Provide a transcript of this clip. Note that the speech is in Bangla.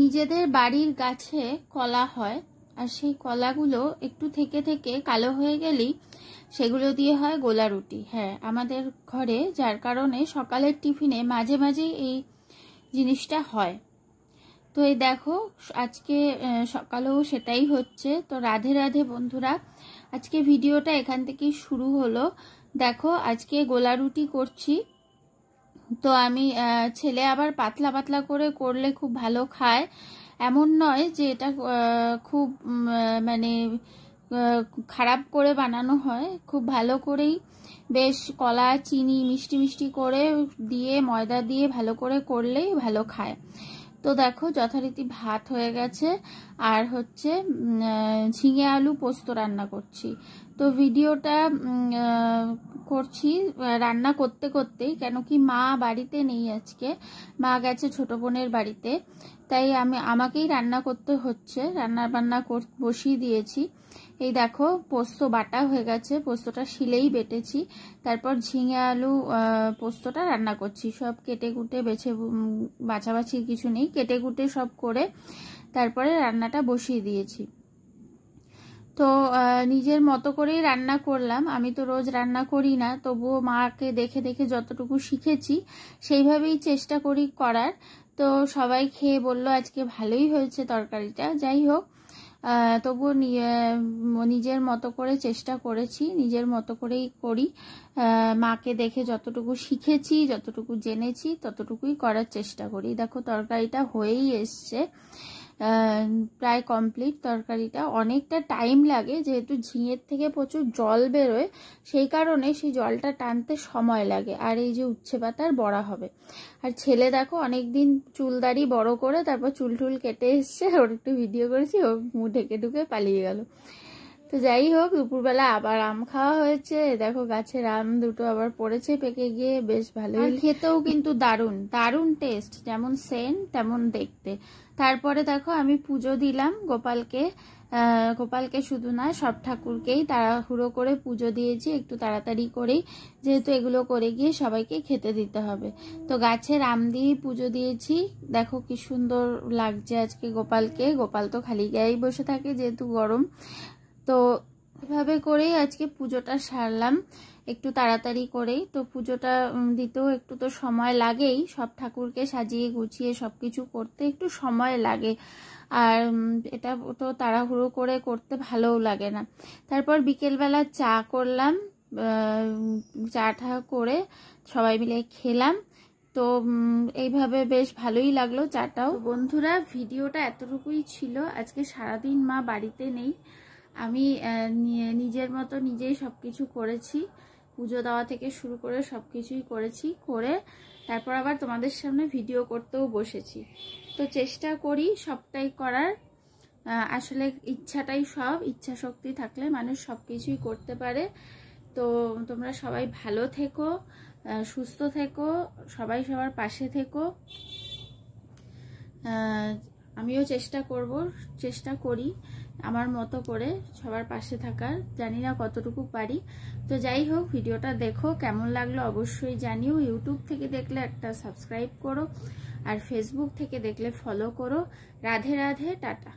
নিজেদের বাড়ির গাছে কলা হয়, আর সেই কলাগুলো একটু থেকে থেকে কালো হয়ে গেলেই সেগুলো দিয়ে হয় গোলা রুটি। হ্যাঁ, আমাদের ঘরে, যার কারণে সকালের টিফিনে মাঝে মাঝে এই জিনিসটা হয়। তো এই দেখো, আজকে সকালেও সেটাই হচ্ছে। তো রাধে রাধে বন্ধুরা, আজকে ভিডিওটা এখান থেকেই শুরু হলো। দেখো, আজকে গোলা রুটি করছি। তো আমি ছেলে আবার পাতলা পাতলা করে করলে খুব ভালো খায়, এমন নয় যে এটা খুব মানে খারাপ করে বানানো হয়। খুব ভালো করেই বেশ কলা চিনি মিষ্টি মিষ্টি করে দিয়ে ময়দা দিয়ে ভালো করে করলেই ভালো খায়। তো দেখো, যথারীতি ভাত হয়ে গেছে, আর হচ্ছে ঝিঙে আলু পোস্ত রান্না করছি। তো ভিডিওটা করছি রান্না করতে করতেই, কেন কি মা বাড়িতে নেই আজকে, মা গেছে ছোট বোনের বাড়িতে, তাই আমাকেই রান্না করতে হচ্ছে। রান্না বান্না বসিয়ে দিয়েছি। এই দেখো, পোস্ত বাটা হয়ে গেছে, পোস্তটা শিলেই বেটেছি। তারপর ঝিঙে আলু পোস্তটা রান্না করছি। সব কেটে কুটে বাছাবাছির কিছু নেই, কেটে কুটে সব করে তারপরে রান্নাটা বসিয়ে দিয়েছি। তো নিজের মতো করেই রান্না করলাম। আমি তো রোজ রান্না করি না, তবুও মাকে দেখে দেখে যতটুকু শিখেছি সেইভাবেই চেষ্টা করি করার। তো সবাই খেয়ে বললো আজকে ভালোই হয়েছে তরকারিটা। যাই হোক, তবুও নিজের মতো করে চেষ্টা করেছি, নিজের মতো করেই করি। মাকে দেখে যতটুকু শিখেছি, যতটুকু জেনেছি, ততটুকুই করার চেষ্টা করি। দেখো, তরকারিটা হয়েই এসছে, প্রায় কমপ্লিট। তরকারিটা অনেকটা টাইম লাগে, যেহেতু ঝিঙের থেকে প্রচুর জল বেরোয়, সেই কারণে সেই জলটা টানতে সময় লাগে। আর এই যে উচ্ছে পাতার বড়া হবে। আর ছেলে দেখো, অনেকদিন চুলদাড়ি বড় করে তারপর চুল টুল কেটে এসছে, ওর একটু ভিডিও করেছি, ও মুখ ঢেকে ঢুকে পালিয়ে গেল। তো যাই হোক, দুপুরবেলা আবার আম খাওয়া হয়েছে। দেখো, গাছের আম দুটো আবার পড়েছে পেকে গিয়ে, বেশ ভালোই। খেতেও কিন্তু দারুণ দারুণ টেস্ট, যেমন সেন্ট তেমন দেখতে। তারপরে দেখো, আমি পুজো দিলাম গোপালকে। গোপালকে শুধু না, সব ঠাকুরকেই তাড়াহুড়ো করে পুজো দিয়েছি, একটু তাড়াতাড়ি করেই, যেহেতু এগুলো করে গিয়ে সবাইকে খেতে দিতে হবে। তো গাছের আম দিয়ে পুজো দিয়েছি। দেখো কি সুন্দর লাগছে আজকে গোপালকে। গোপাল তো খালি গায়েই বসে থাকে যেহেতু গরম। তো এভাবে করেই আজকে পুজোটা সারলাম, একটু তাড়াতাড়ি করেই। তো পুজোটা দিতেও একটু তো সময় লাগেই, সব ঠাকুরকে সাজিয়ে গুছিয়ে সবকিছু করতে একটু সময় লাগে, আর এটা তো তাড়াহুড়ো করে করতে ভালোও লাগে না। তারপর বিকেলবেলা চা করলাম, চাটা করে সবাই মিলে খেলাম। তো এইভাবে বেশ ভালোই লাগলো চাটাও। বন্ধুরা, ভিডিওটা এতটুকুই ছিল। আজকে সারাদিন মা বাড়িতে নেই, আমি নিজের মতো নিজেই সবকিছু করেছি, পুজো দেওয়া থেকে শুরু করে সবকিছুই করেছি, করে তারপর আবার তোমাদের সামনে ভিডিও করতেও বসেছি। তো চেষ্টা করি সবটাই করার। আসলে ইচ্ছাটাই সব, ইচ্ছা শক্তি থাকলে মানুষ সবকিছুই করতে পারে। তো তোমরা সবাই ভালো থেকো, সুস্থ থেকো, সবাই সবার পাশে থেকো। আমিও চেষ্টা করি আমার মতো করে সবার পাশে থাকার, জানি না কতটুকু পারি। তো যাই হোক, ভিডিওটা দেখো, কেমন লাগলো অবশ্যই জানিও। ইউটিউব থেকে দেখলে একটা সাবস্ক্রাইব করো, আর ফেসবুক থেকে দেখলে ফলো করো। রাধে রাধে, টাটা।